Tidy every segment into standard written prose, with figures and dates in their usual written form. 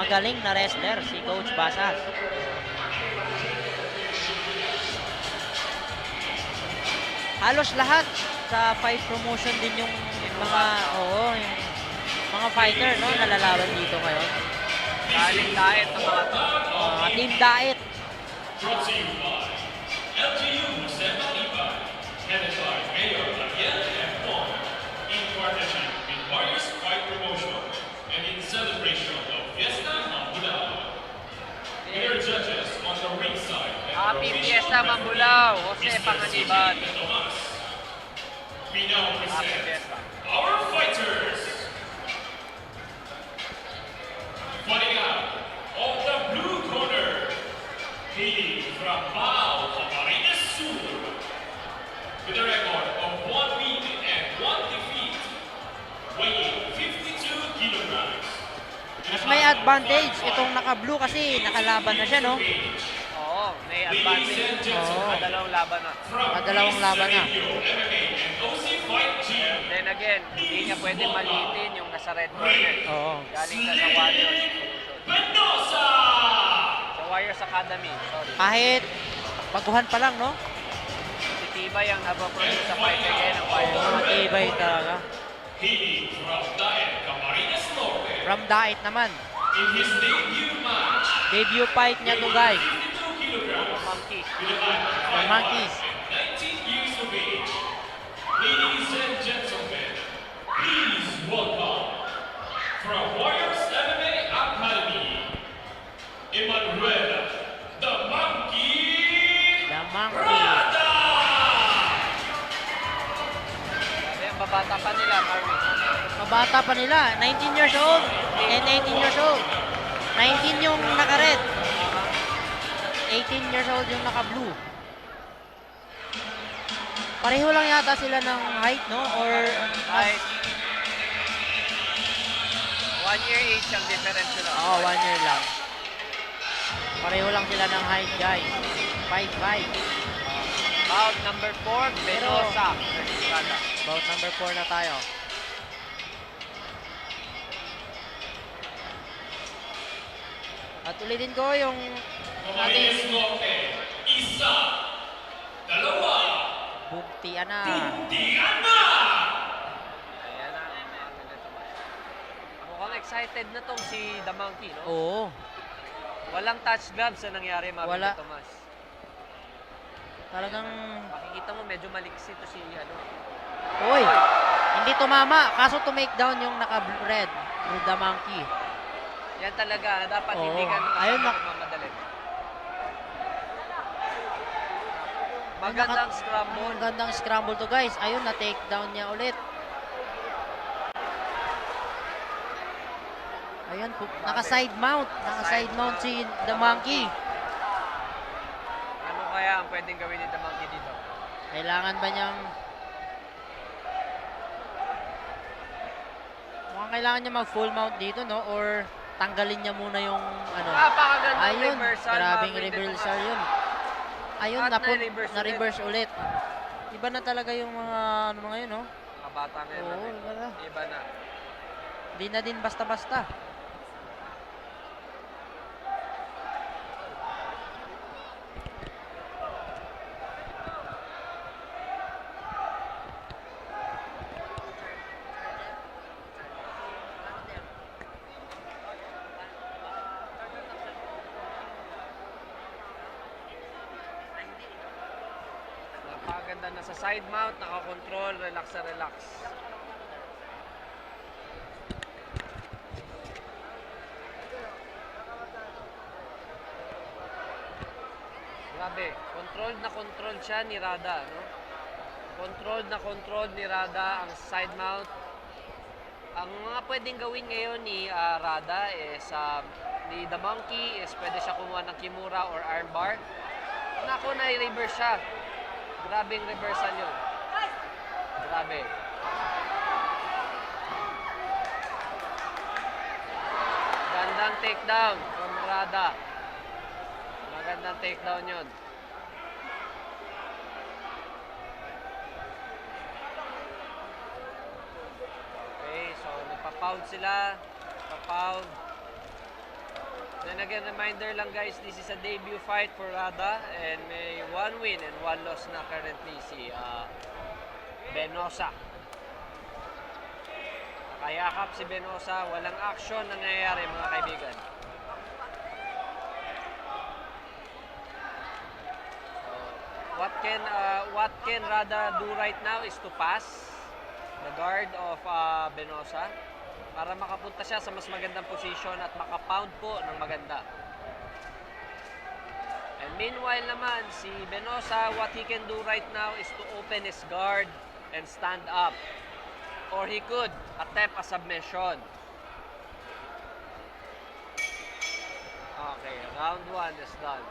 magaling na wrestler, si Coach Basas. Halos lahat sa fight promotion din yung mga, yung mga fighter, no, nalalaban dito ngayon. Galing diet ng mga to. Team Diet. LGU Lucena Lipa, headed by Mayor Daniel F. Wong, in partnership with Warriors Fight Promotion and in celebration of Fiesta Mambulao. Their judges on the ringside. Happy Fiesta Mambulao, Jose Panganiban. We now Happy present Fiesta. our fighters. Fighting out of the blue corner, hailing from Bao, Camarines Sur, with a record of 1 win and 1 defeat, weighing 52 kilograms. Mas may advantage itong naka-blue kasi nakalaban na siya, no? Oo, may advantage. Oo. Dalawang laban na. Dalawang laban na. MMA and OC Fight Gym. Then again, hindi niya pwede maliitin yung nasa red corner. Oo. Galing siya sa Warriors. Mendoza! Sa Warriors Academy, sorry. Kahit baguhan pa lang, no? Si Tibay ang napaproduce sa fighter ngayon ng Warriors. Matibay talaga. Hailing from Daet, Camarines Norte. From Diet naman. In his debut match, Debut fight niya to, guys. 52 kilograms, Monkeys. with a height of The 5'5" Monkeys. and 19 years of age. Ladies and gentlemen, please welcome from Warriors MMA Academy, Emmanuel the Monkey The Monkey. Rada! Sabi ang babata pa nila, Marvin. Mabata pa nila. 19 years old and 18 years old. 19 yung naka-red. 18 years old yung naka-blue. Pareho lang yata sila ng height, no? Or Ay, 1 year age ang difference nila. 1 year lang. Pareho lang sila ng height, guys. 5'5". Bout number 4, Benosa versus Rada. About number 4 na tayo. At ulitin ko yung Camarines ating Norte, isa, dalawa, buktian na. Diana! Ayan na, ang mga ganito ba. Mukhang excited na tong si The Monkey, no? Oo. Walang touch gloves na nangyari, Marvin Wala. Tomas. Talagang, Makikita mo medyo maliksi to si ano. uy, hindi tumama. Kaso to make down yung naka-red with the monkey. Yan talaga, dapat Oo. hindi ka Ayun na- mamadali. Magandang scramble. Ang gandang scramble to, guys. Ayun, na-take down niya ulit. Ayun, naka-side mount. Naka-side mount si the monkey. Ano kaya ang pwedeng gawin ni The Monkey dito? Kailangan ba niyang... Mukhang kailangan niya mag-full mount dito, no? Or tanggalin niya muna yung ano. Napakagandang Ayun, reversal. grabing Marvin de reversal Tomas. yun. Ayun, At na-reverse na-reverse ulit. Iba na talaga yung mga ano mga yun, no? Mga bata ngayon. Oo, Marvin. iba na. Iba na. Di na din basta-basta. Napakaganda na sa side mount, naka-control, relax na relax. Grabe, controlled siya ni Rada, no? Controlled ni Rada ang side mount. Ang mga pwedeng gawin ngayon ni Rada is ni The Monkey is pwede siya kumuha ng Kimura or armbar. Nako, na-reverse siya. Grabing reversal yun. Grabe. Gandang takedown from Rada. Magandang takedown yun. Okay, so nagpa-pound sila. Nagpa-pound. And again, reminder lang guys, this is a debut fight for Rada and may 1 win and 1 loss na currently si Benosa. Nakayakap si Benosa, walang action na nangyayari mga kaibigan. What can Rada do right now is to pass the guard of Benosa para makapunta siya sa mas magandang position at makapound po ng maganda. And meanwhile naman, si Benosa, what he can do right now is to open his guard and stand up. Or he could attempt a submission. Okay, round 1 is done.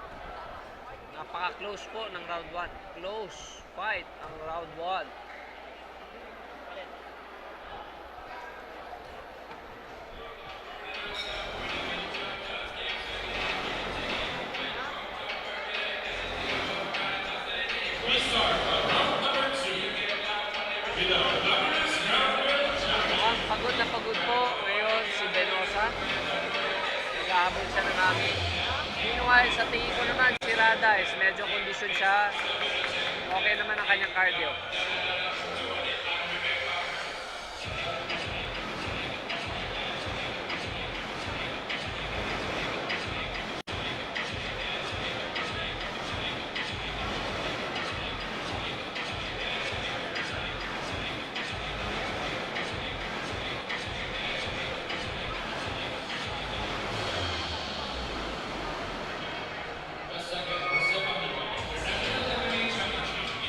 Napaka-close po ng round 1. Close fight ang round 1. We start round number 2. With our lovers round champion. Pagod na pagod po ngayon si Benosa. Nag-ahabol siya ng hangin. Meanwhile, sa tingin ko naman, si Rada is medyo kondisyon siya. Okay naman ang kanyang cardio.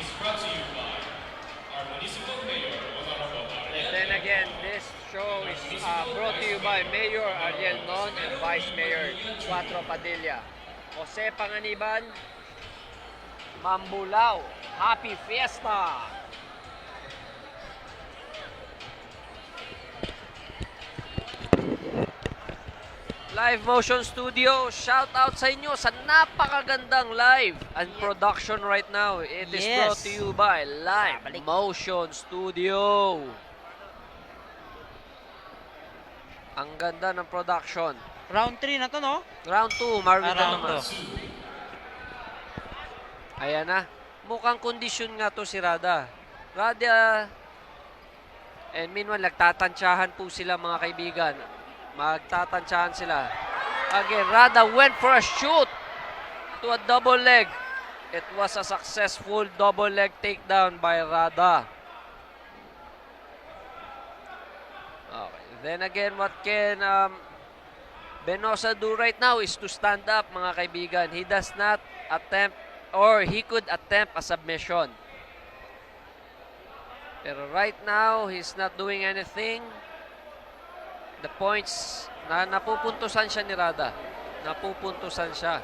Is brought to you by our municipal mayor, Honorable Ariel. Then again, this show is brought to you by Mayor Ariel Non and Vice Mayor Cuatro Padilla. Jose Panganiban, Mambulao, Happy Fiesta! Live Motion Studio, shout out sa inyo sa napakagandang live and production right now. It is Yes. brought to you by Live Babalik. Motion Studio. Ang ganda ng production. Round 3 na to, no? Round 2, Marvin na Round naman. 2. Ayan na. Mukhang kondisyon nga to si Rada. Rada. And meanwhile, nagtatansyahan po sila mga kaibigan. Magtatansyahan sila. Again, Rada went for a shoot to a double leg. It was a successful double leg takedown by Rada. Okay. Then again, what can Benosa do right now is to stand up mga kaibigan. He does not attempt or he could attempt a submission. Pero right now, he's not doing anything. The points, napupuntusan siya ni Rada. Napupuntusan siya.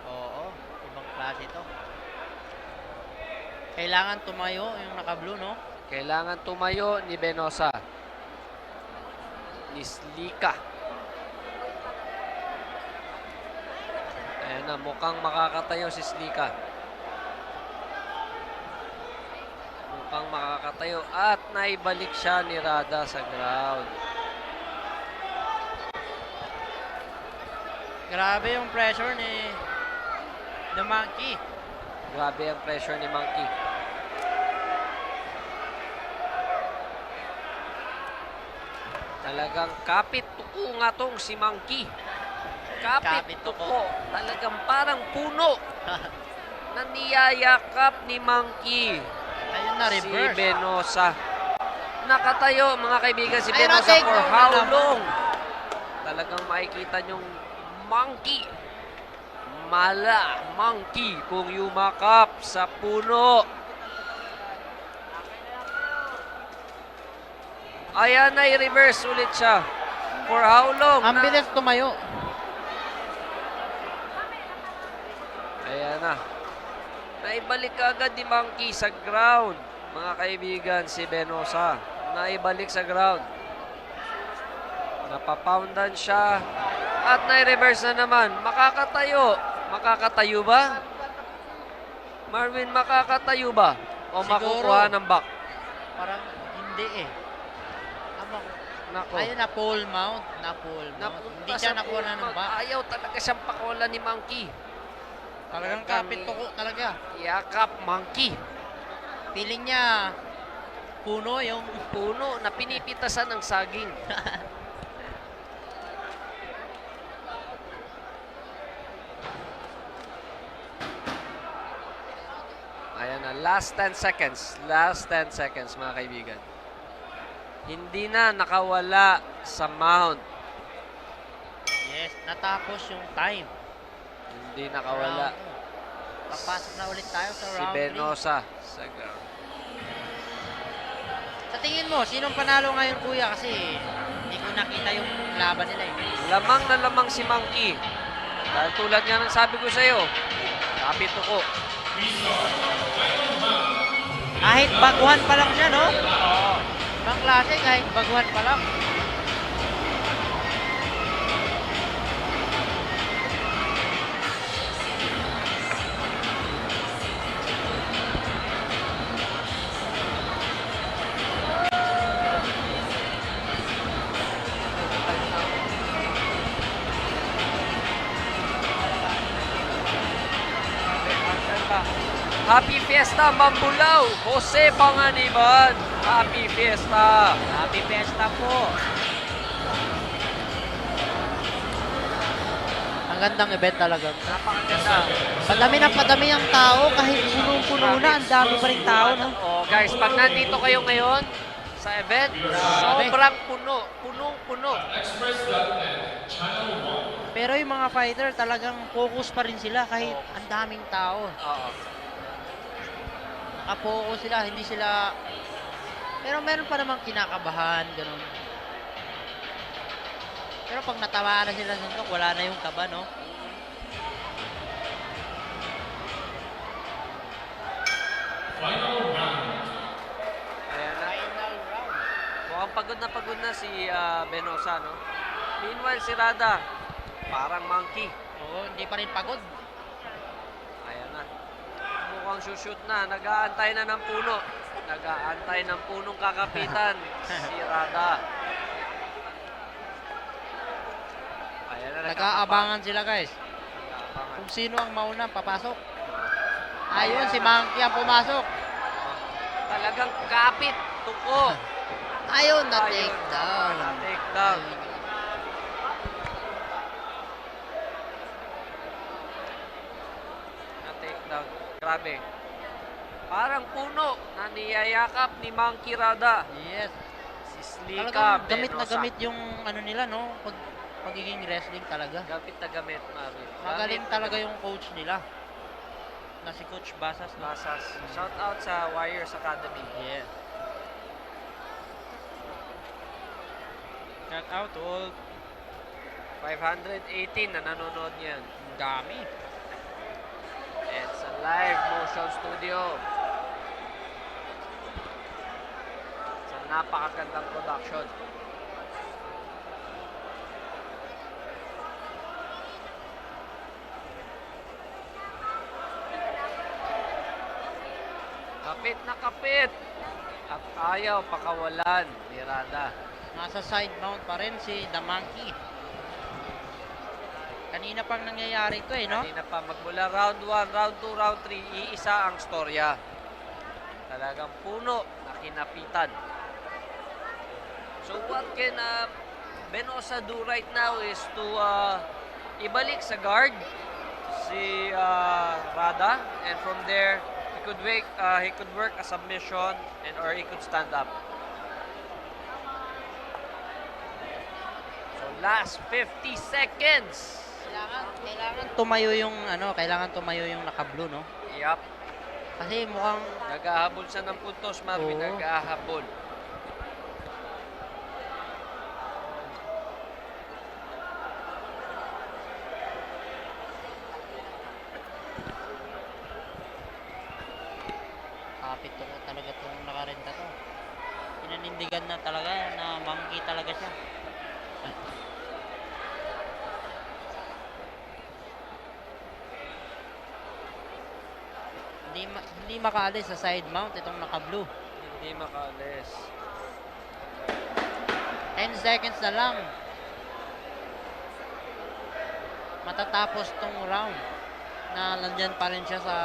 Oo, ibang klase ito. Kailangan tumayo yung naka-blue, no? Kailangan tumayo ni Benosa. Ni Slika. Ayan na, mukhang makakatayo si Slika. Mukhang makakatayo at naibalik siya ni Rada sa ground. Grabe yung pressure ni The Monkey. Grabe ang pressure ni Monkey. Talagang kapit tuko nga tong si Monkey. Kapit Kapit tuko. Talagang parang puno na niyayakap ni Monkey. Ayun na, Si reverse. Benosa. Nakatayo mga kaibigan si Ayun na, Benosa take for down how na naman. long? Talagang makikita nyong Monkey. Monkey kung yumakap sa puno. Ayan na, i-reverse ulit siya. For how long? Ang bilis tumayo. Ayan na. Naibalik agad ni Monkey sa ground. Mga kaibigan, si Benosa. Naibalik sa ground. Napapoundan siya. At nai-reverse na naman. Makakatayo. Makakatayo ba? Marvin, makakatayo ba? O Siguro. makukuha ng back? Parang hindi eh. Nako. Ayun na, pole mount. Hindi siya nakuha na ng back. Ayaw talaga siyang pakola ni Monkey. Talagang kapit tuko talaga. Yakap, Monkey. Feeling niya, puno yung... Puno na pinipitasan ng saging. Ayan na, last 10 seconds. Last 10 seconds, mga kaibigan. Hindi na nakawala sa mount. Yes, natapos yung time. Hindi nakawala. Papasok na ulit tayo sa Si round 3. Benosa sa ground. Sa tingin mo, sinong panalo ngayon, kuya? Kasi hindi ko nakita yung laban nila eh. Lamang na lamang si Monkey. Dahil tulad nga ng sabi ko sa iyo, kapit ko. Kahit baguhan pa lang siya, no? Ibang klase, kahit baguhan pa lang. Happy Fiesta, Mambulao! Jose Panganiban! Happy Fiesta! Happy Fiesta po. Ang gandang event talaga. Napakaganda. Padami ang tao, kahit punong-puno na, ang dami pa rin tao, no? Oh, guys, pag nandito kayo ngayon sa event, sobrang puno. Punong-puno. Express.net, Channel 1. Pero yung mga fighter, talagang focus pa rin sila kahit ang daming tao. Oo. Nakapokus sila, hindi sila... Pero meron pa namang kinakabahan, ganun. Pero pag natamaan na sila suntok, wala na yung kaba, no? Final round. Ayan na. Mukhang pagod na si Benosa, no? Meanwhile, si Rada, parang monkey. Oo, hindi pa rin pagod. Ayan na. Mukhang shoot na. Nag-aantay na ng puno. Nag-aantay ng punong kakapitan. Si Rada. Ayan na. Nag-aabangan sila, guys. Nag-aabangan. Kung sino ang maunang papasok. Ayun, si Monkey ang pumasok. Talagang kapit. Tuko. Ayun, na-take down. Na-take down. Na-take down. Grabe. Parang puno na niyayakap ni Monkey Rada. Yes. Si Slika Talagang gamit na Benosa. gamit yung ano nila, no? Pagiging wrestling talaga. Gamit na gamit, Marvin. Magaling Gamit na talaga gamit. yung coach nila. Na si Coach Basas, no? Basas. Shout out sa Warriors Academy. Yeah. Shout out to all. 518 na nanonood niyan. Ang dami. And sa live motion studio. Sa napakagandang production. Kapit na kapit. At ayaw pakawalan ni Rada. Nasa side mount pa rin si The Monkey. Kanina pang nangyayari ito, no? Kanina pa, magmula round 1, round 2, round 3, iisa ang storya. Talagang puno na kinapitan. So what can Benosa do right now is to ibalik sa guard si Rada, and from there he could work a submission or he could stand up. So last 50 seconds. Kailangan tumayo yung naka-blue, no? Yup. Kasi mukhang Naghahabol siya ng puntos, Marvin. Oo. Naghahabol. kapit to talaga itong nakarenta to. Pinanindigan na talaga na Monkey talaga siya. Hindi makaalis sa side mount itong naka-blue. Hindi makaalis. 10 seconds na lang. Matatapos tong round na nandyan pa rin siya sa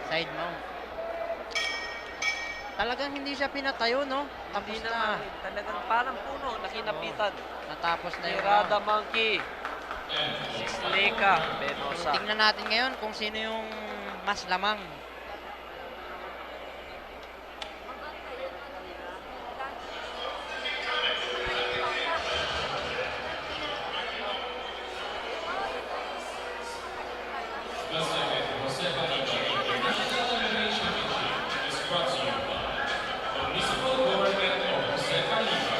side mount. Talagang hindi siya pinatayo, no? Tapos Hindi na. naman. Talagang parang puno na kinapitan. Natapos na Ni yung Rada round. Monkey. Si Sleka Benosa. Tingnan natin ngayon kung sino yung mas lamang. The second Jose Bonita International MMA Championship is brought to you by the Municipal Government of Jose Bonita.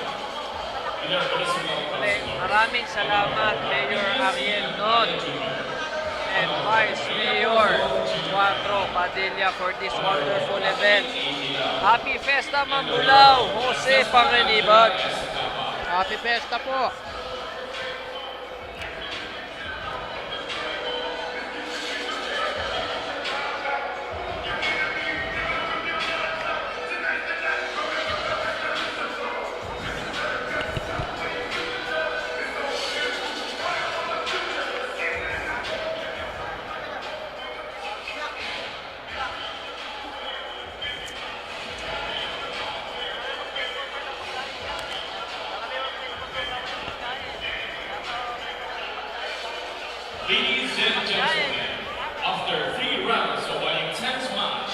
With our municipal Muli, councilor, maraming salamat Mayor Ariel Don and Vice Mayor Juandro Padilla for this wonderful event. Happy Festa Mambulao, Jose Pangiliban. Happy Fiesta po! ladies and gentlemen, after 3 rounds of an intense match,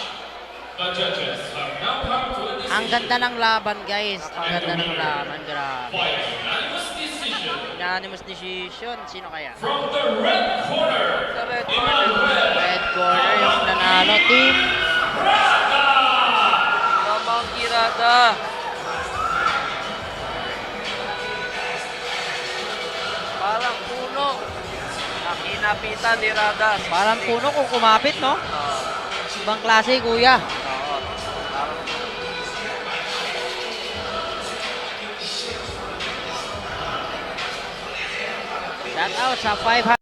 the judges have now come to a Ang decision ganda ng laban, guys. Ang ganda ng laban. Grabe. by unanimous decision Unanimous decision. Sino kaya? from the red corner. Sa red In corner, the red, Red corner yung nanalo. Team Lamang Kirada. Parang puno na kinapitan ni Rada. parang puno kung kumapit, no? Ibang klase, kuya. Oo. Parang Shout out sa 500.